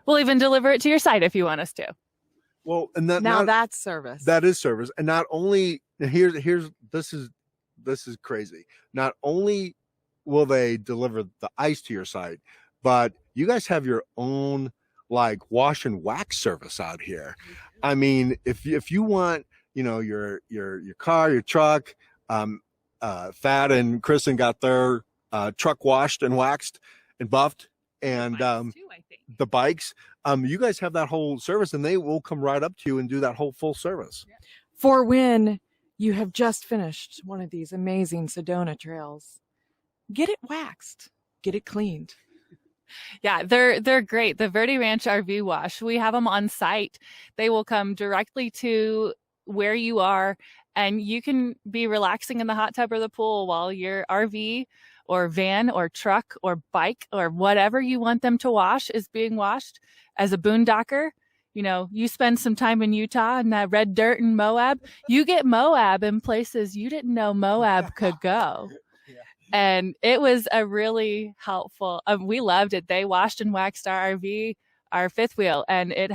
We'll even deliver it to your site if you want us to. Well, and that's service. That is service. And not only this is crazy. Not only will they deliver the ice to your site, but you guys have your own like wash and wax service out here. I mean, if you want, your car, your truck, Thad and Kristen got their truck washed and waxed and buffed, and the bikes, you guys have that whole service, and they will come right up to you and do that whole full service. For when you have just finished one of these amazing Sedona trails, get it waxed, get it cleaned. Yeah, they're great. The Verde Ranch RV Wash, we have them on site. They will come directly to where you are, and you can be relaxing in the hot tub or the pool while your RV or van or truck or bike or whatever you want them to wash is being washed. As a boondocker, you spend some time in Utah and that red dirt in Moab, you get Moab in places you didn't know Moab could go. And it was a really helpful, we loved it. They washed and waxed our RV, our fifth wheel, and it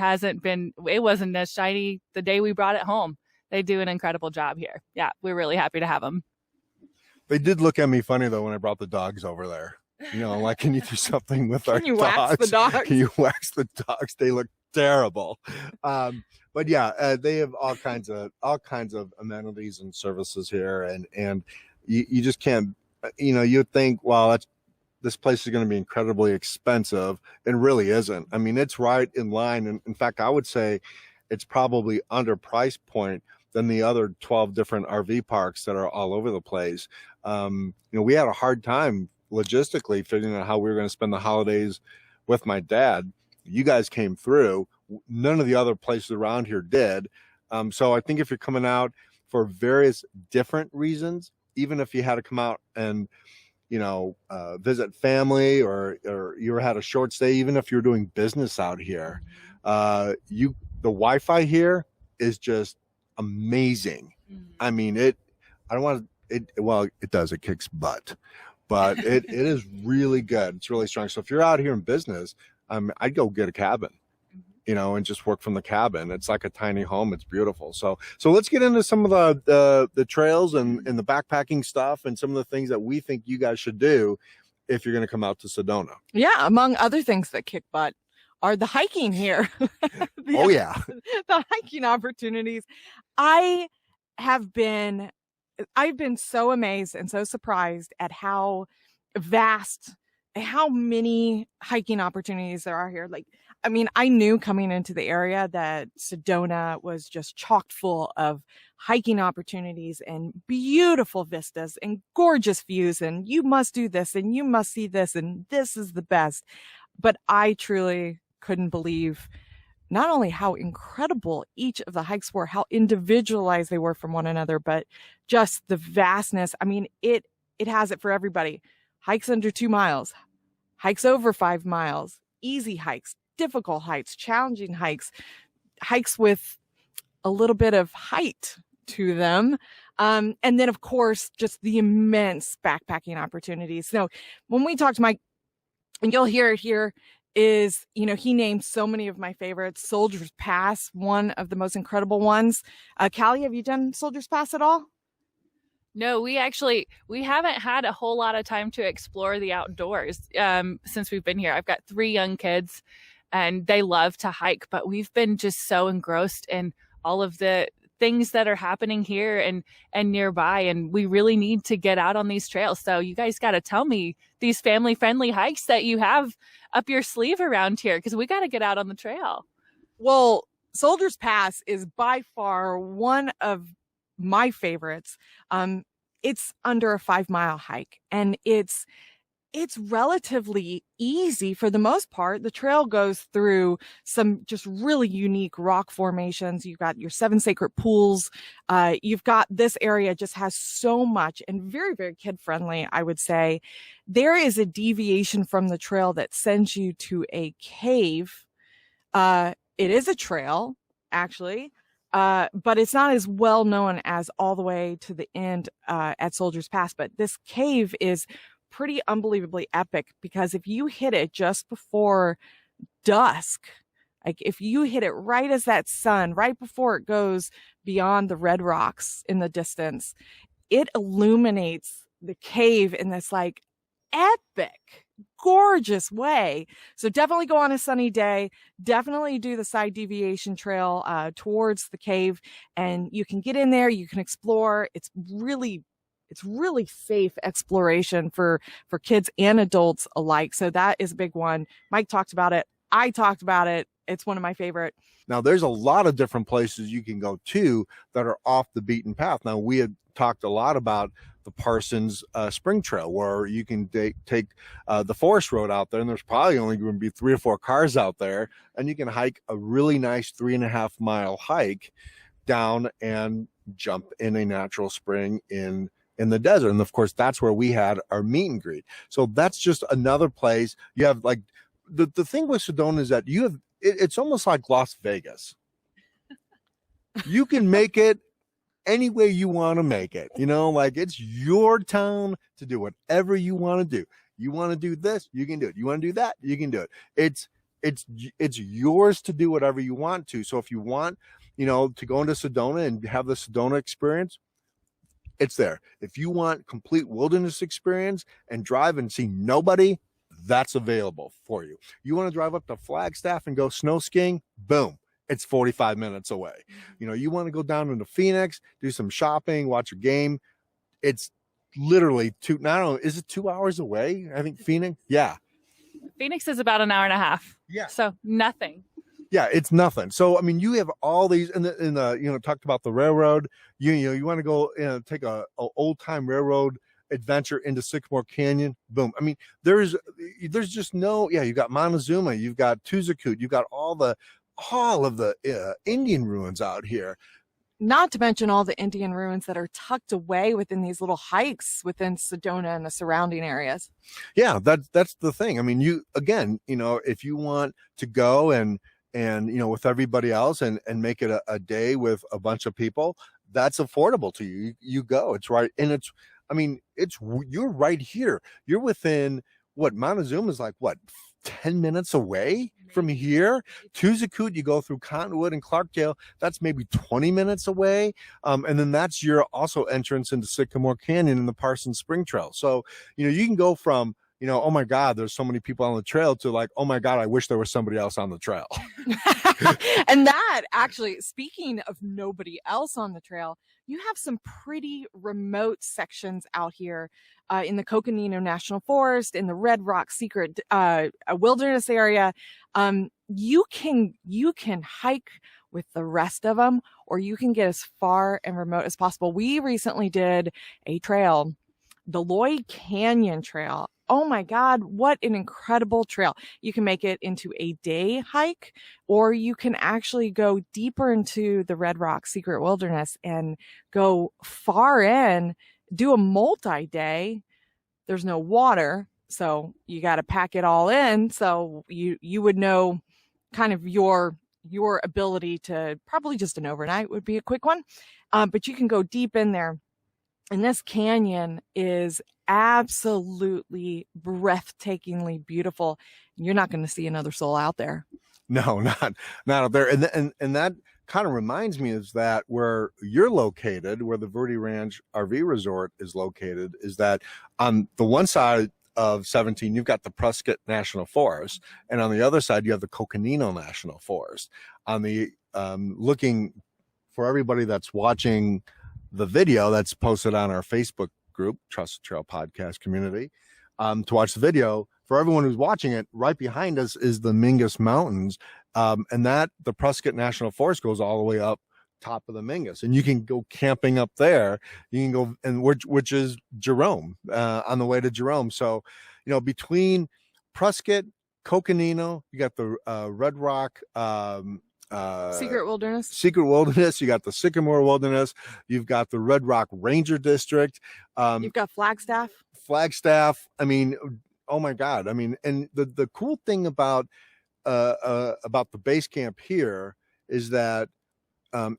wasn't as shiny the day we brought it home. They do an incredible job here. Yeah, we're really happy to have them. They did look at me funny though when I brought the dogs over there. Like, can you do something with our dogs? Can you wax the dogs? Can you wax the dogs? They look terrible. But yeah, they have all kinds of amenities and services here, and you just can't. You'd think, well, this place is going to be incredibly expensive, and really isn't. I mean, it's right in line, and in fact, I would say it's probably under price point than the other 12 different RV parks that are all over the place. We had a hard time logistically figuring out how we were going to spend the holidays with my dad. You guys came through. None of the other places around here did. So I think if you're coming out for various different reasons, even if you had to come out and, visit family or you had a short stay, even if you're doing business out here, the Wi-Fi here is just amazing. I mean, it kicks butt, but it is really good. It's really strong. So if you're out here in business, I'd go get a cabin, and just work from the cabin. It's like a tiny home. It's beautiful. So let's get into some of the trails and the backpacking stuff and some of the things that we think you guys should do if you're going to come out to Sedona. Yeah, among other things that kick butt are the hiking here. The hiking opportunities. I have been I've been so amazed and so surprised at how vast, how many hiking opportunities there are here. Like, I mean, I knew coming into the area that Sedona was just chock full of hiking opportunities and beautiful vistas and gorgeous views. And you must do this and you must see this and this is the best. But I truly couldn't believe not only how incredible each of the hikes were, how individualized they were from one another, but just the vastness. I mean, it has it for everybody. Hikes under 2 miles, hikes over 5 miles, easy hikes, difficult hikes, challenging hikes, hikes with a little bit of height to them. And then, of course, just the immense backpacking opportunities. So when we talk to Mike, and you'll hear it here, is, you know, he named so many of my favorites. Soldier's Pass, one of the most incredible ones. Callie, have you done Soldier's Pass at all? No, we haven't had a whole lot of time to explore the outdoors since we've been here. I've got 3 young kids and they love to hike, but we've been just so engrossed in all of the things that are happening here and nearby, and we really need to get out on these trails. So you guys got to tell me these family friendly hikes that you have up your sleeve around here, because we got to get out on the trail. Well, Soldier's Pass is by far one of my favorites. It's under a 5-mile hike, and it's relatively easy for the most part. The trail goes through some just really unique rock formations. You've got your 7 sacred pools. You've got, this area just has so much, and very, very kid friendly, I would say. There is a deviation from the trail that sends you to a cave. It is a trail, actually. But it's not as well known as all the way to the end at Soldier's Pass. But this cave is pretty unbelievably epic, because if you hit it just before dusk, like if you hit it right as that sun, right before it goes beyond the red rocks in the distance, it illuminates the cave in this like epic, gorgeous way. So definitely go on a sunny day, definitely do the side deviation trail towards the cave, and you can get in there, you can explore. It's really safe exploration for kids and adults alike. So that is a big one. Mike talked about it. I talked about it. It's one of my favorite. Now, there's a lot of different places you can go to that are off the beaten path. Now, we had talked a lot about the Parsons Spring Trail, where you can take the forest road out there, and there's probably only going to be 3 or 4 cars out there, and you can hike a really nice 3.5-mile hike down and jump in a natural spring in the desert. And of course, that's where we had our meet and greet. So that's just another place. You have like the thing with Sedona is that you have, it's almost like Las Vegas. You can make it any way you want to make it, you know, like it's your town to do whatever you want to do. You want to do this, you can do it. You want to do that, you can do it. It's yours to do whatever you want to. So if you want, you know, to go into Sedona and have the Sedona experience, it's there. If you want complete wilderness experience and drive and see nobody, that's available for you. You want to drive up to Flagstaff and go snow skiing, boom, it's 45 minutes away. You know, you want to go down into Phoenix, do some shopping, watch a game, it's literally is it 2 hours away? I think Phoenix, yeah. Phoenix is about an hour and a half. Yeah. So nothing. Yeah, it's nothing. So I mean, you have all these, and you know, talked about the railroad. You want to go take a old time railroad adventure into Sycamore Canyon. Boom. I mean, there's just no. Yeah, you got Montezuma, you've got Tuzakut, you've got all of the Indian ruins out here. Not to mention all the Indian ruins that are tucked away within these little hikes within Sedona and the surrounding areas. Yeah, that's the thing. I mean, you know, if you want to go and you know, with everybody else and make it a day with a bunch of people, that's affordable to you. You go, it's right. And you're right here. You're within Montezuma is like 10 minutes away from here. Tuzakut, you go through Cottonwood and Clarkdale, that's maybe 20 minutes away. And then that's your also entrance into Sycamore Canyon and the Parsons Spring Trail. So, you know, you can go from, oh my God, there's so many people on the trail, to like, oh my God, I wish there was somebody else on the trail. And that actually, speaking of nobody else on the trail, you have some pretty remote sections out here in the Coconino National Forest, in the Red Rock Secret Wilderness area. You can hike with the rest of them, or you can get as far and remote as possible. We recently did a trail, the Lloyd Canyon Trail. Oh my God, what an incredible trail. You can make it into a day hike, or you can actually go deeper into the Red Rock Secret Wilderness and go far in, do a multi-day. There's no water, so you got to pack it all in. So you would know kind of your ability to, probably just an overnight would be a quick one. But you can go deep in there. And this canyon is absolutely breathtakingly beautiful. You're not going to see another soul out there. No, not out there. And that kind of reminds me is that where you're located, where the Verde Ranch RV Resort is located, is that on the one side of 17, you've got the Prescott National Forest, and on the other side, you have the Coconino National Forest. On the looking for everybody that's watching the video that's posted on our Facebook group, Trust Trail Podcast Community, to watch the video. For everyone who's watching it, right behind us is the Mingus Mountains, and that the Prescott National Forest goes all the way up top of the Mingus, and you can go camping up there. You can go, and which is Jerome, on the way to Jerome. So, between Prescott, Coconino, you got the Red Rock Secret Wilderness. You got the Sycamore Wilderness. You've got the Red Rock Ranger District. You've got Flagstaff. I mean, oh my God. I mean, and the cool thing about the base camp here is that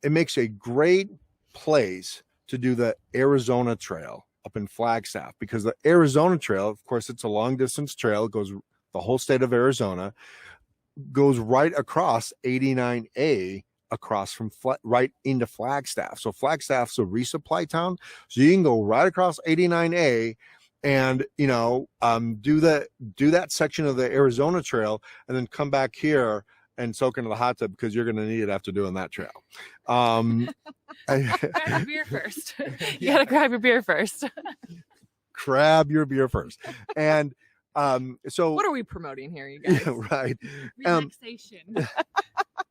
it makes a great place to do the Arizona Trail up in Flagstaff, because the Arizona Trail, of course, it's a long distance trail. It goes the whole state of Arizona, goes right across 89A, across from right into Flagstaff. So Flagstaff's a resupply town, so you can go right across 89A and do that section of the Arizona Trail, and then come back here and soak into the hot tub, because you're going to need it after doing that trail. Grab your beer first. You got to grab your beer first. Grab your beer first. And so what are we promoting here, you guys? Yeah, right. Relaxation.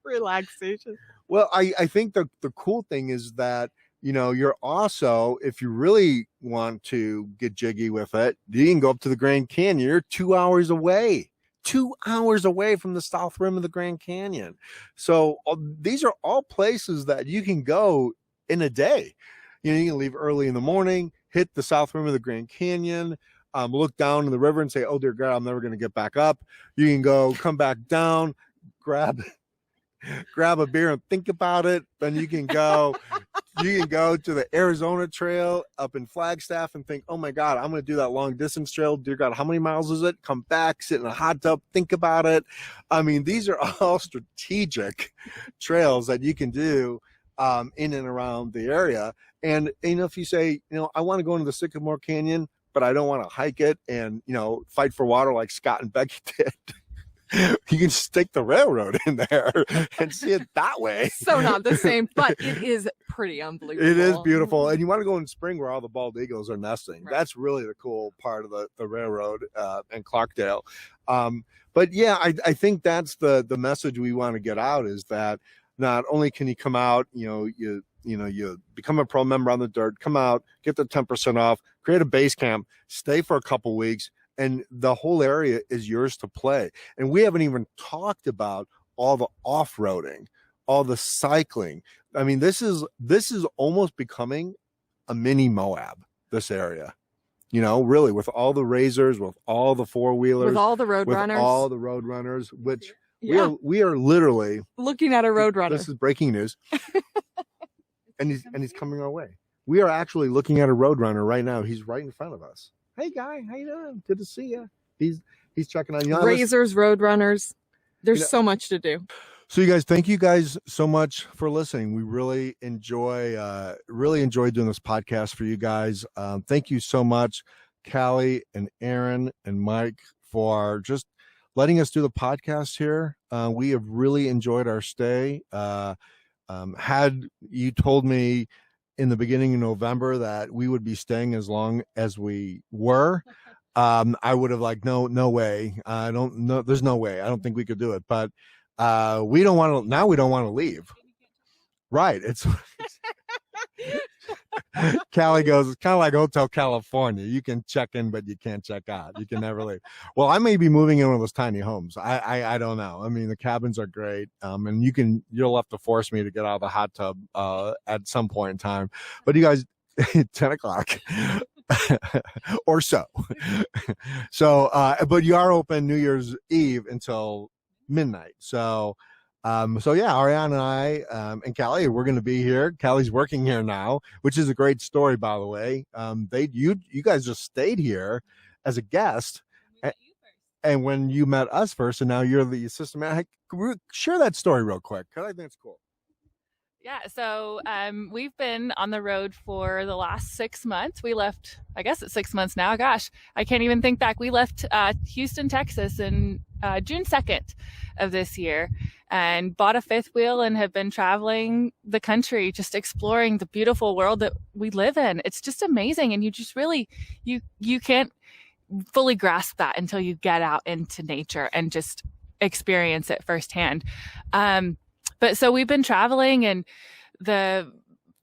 Relaxation. Well, I think the cool thing is that, you're also, if you really want to get jiggy with it, you can go up to the Grand Canyon. You're 2 hours away. 2 hours away from the south rim of the Grand Canyon. So these are all places that you can go in a day. You can leave early in the morning, hit the south rim of the Grand Canyon, look down in the river and say, oh dear God, I'm never going to get back up. You can go, come back down, grab a beer and think about it. Then you can go to the Arizona Trail up in Flagstaff and think, oh my God, I'm going to do that long distance trail. Dear God, how many miles is it? Come back, sit in a hot tub, think about it. I mean, these are all strategic trails that you can do in and around the area. And, if you say, I want to go into the Sycamore Canyon, but I don't want to hike it and, fight for water like Scott and Becky did, you can stick the railroad in there and see it that way. So not the same, but it is pretty unbelievable. It is beautiful. And you want to go in spring where all the bald eagles are nesting. Right. That's really the cool part of the railroad and Clarkdale. But yeah, I think that's the message we want to get out, is that not only can you come out, you become a pro member on the dirt, come out, get the 10% off, create a base camp, stay for a couple weeks, and the whole area is yours to play. And we haven't even talked about all the off-roading, all the cycling. I mean, this is almost becoming a mini Moab, this area. Really, with all the razors, with all the four-wheelers, with all the road runners, which yeah. we are literally looking at a road runner. This is breaking news. and he's coming our way. We are actually looking at a road runner right now. He's right in front of us. Hey guy, how you doing? Good to see you. He's checking on you. Razors, road runners. There's so much to do. So you guys, thank you guys so much for listening. We really enjoy doing this podcast for you guys. Thank you so much Callie and Aaron and Mike for just letting us do the podcast here. We have really enjoyed our stay. Had you told me in the beginning of November that we would be staying as long as we were, I would have like, no way. I don't know. There's no way. I don't think we could do it. But we don't want to. Now we don't want to leave. Right. It's Callie goes, it's kind of like Hotel California. You can check in, but you can't check out. You can never leave. Well, I may be moving in one of those tiny homes. I don't know. I mean, the cabins are great. And you'll have to force me to get out of the hot tub at some point in time. But you guys, 10 o'clock or so. But you are open New Year's Eve until midnight. So yeah, Ariane and I and Callie, we're going to be here. Callie's working here now, which is a great story, by the way. You guys just stayed here as a guest, and when you met us first, and now you're the assistant manager. Share that story real quick, because I think it's cool. Yeah, so we've been on the road for the last 6 months. We left, I guess it's 6 months now. Gosh, I can't even think back. We left Houston, Texas in June 2nd of this year and bought a fifth wheel and have been traveling the country, just exploring the beautiful world that we live in. It's just amazing. And you just really, you can't fully grasp that until you get out into nature and just experience it firsthand. But so we've been traveling, and the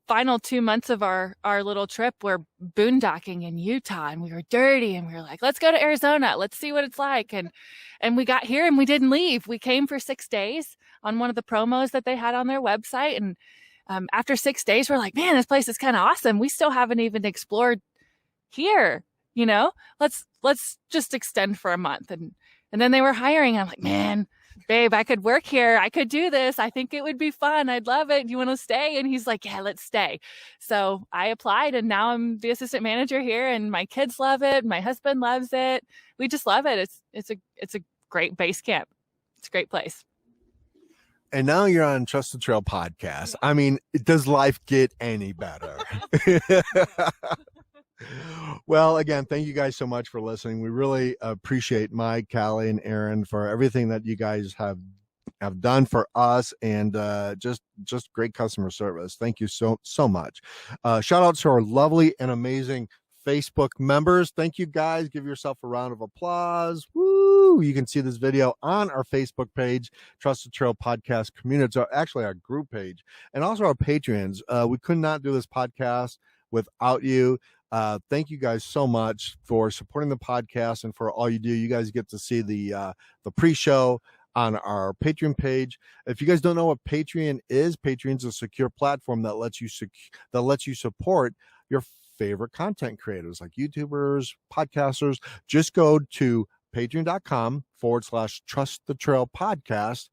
final 2 months of our little trip, we're boondocking in Utah, and we were dirty, and we were like, let's go to Arizona. Let's see what it's like. And we got here and we didn't leave. We came for 6 days on one of the promos that they had on their website. And after 6 days, we're like, man, this place is kind of awesome. We still haven't even explored here. Let's just extend for a month. And then they were hiring. I'm like, man, babe, I could work here. I could do this. I think it would be fun. I'd love it. Do you want to stay? And he's like, yeah, let's stay. So I applied, and now I'm the assistant manager here, and my kids love it. My husband loves it. We just love it. It's a great base camp. It's a great place. And now you're on Trust the Trail podcast. I mean, does life get any better? Well, again, thank you guys so much for listening. We really appreciate Mike, Callie, and Aaron for everything that you guys have done for us, and just great customer service. Thank you so much. Shout out to our lovely and amazing Facebook members. Thank you guys. Give yourself a round of applause. Woo! You can see this video on our Facebook page, Trust the Trail Podcast Community. It's actually our group page, and also our Patreons. We could not do this podcast without you. Thank you guys so much for supporting the podcast and for all you do. You guys get to see the pre-show on our Patreon page. If you guys don't know what Patreon is a secure platform that lets you support your favorite content creators like YouTubers, podcasters. Just go to patreon.com/Trust the Trail Podcast,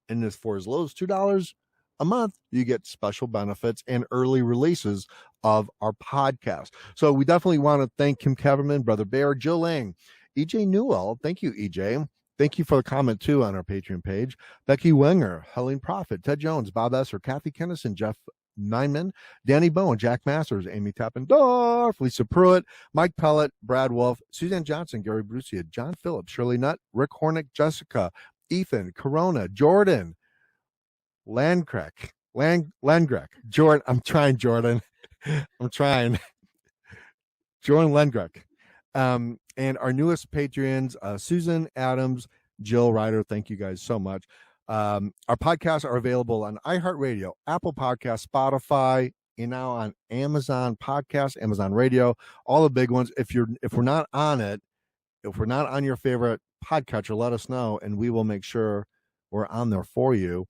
and it's for as low as $2 a month, you get special benefits and early releases of our podcast. So we definitely want to thank Kim Keverman, Brother Bear, Jill Lang, EJ Newell. Thank you, EJ. Thank you for the comment too on our Patreon page. Becky Wenger, Helene Prophet, Ted Jones, Bob Esser, Kathy Kennison, Jeff Nineman, Danny Bowen, Jack Masters, Amy Tappendorf, Lisa Pruitt, Mike Pellet, Brad Wolf, Suzanne Johnson, Gary Brucia, John Phillips, Shirley Nutt, Rick Hornick, Jessica, Ethan, Corona, Jordan, Landgrek, Jordan. I'm trying, Jordan. Jordan Landgrek. And our newest patrons, Susan Adams, Jill Ryder. Thank you guys so much. Our podcasts are available on iHeartRadio, Apple Podcasts, Spotify, and now on Amazon Podcasts, Amazon Radio, all the big ones. If we're not on it, if we're not on your favorite podcatcher, let us know, and we will make sure we're on there for you.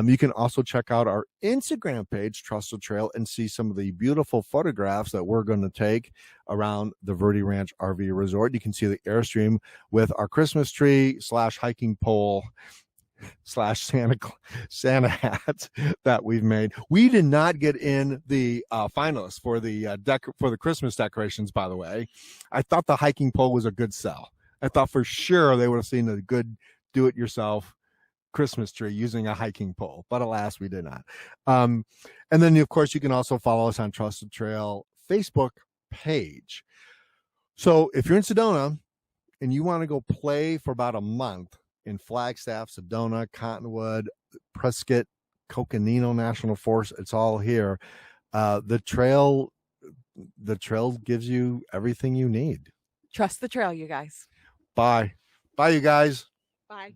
You can also check out our Instagram page, Trust the Trail, and see some of the beautiful photographs that we're going to take around the Verde Ranch RV Resort. You can see the Airstream with our Christmas tree / hiking pole / Santa hat that we've made. We did not get in the finalists for the Christmas decorations, by the way. I thought the hiking pole was a good sell. I thought for sure they would have seen a good do-it-yourself Christmas tree using a hiking pole, but alas, we did not. And then, of course, you can also follow us on Trust the Trail Facebook page. So if you're in Sedona and you want to go play for about a month in Flagstaff, Sedona, Cottonwood, Prescott, Coconino National Forest, it's all here. The trail gives you everything you need. Trust the trail, you guys. Bye, you guys. Bye.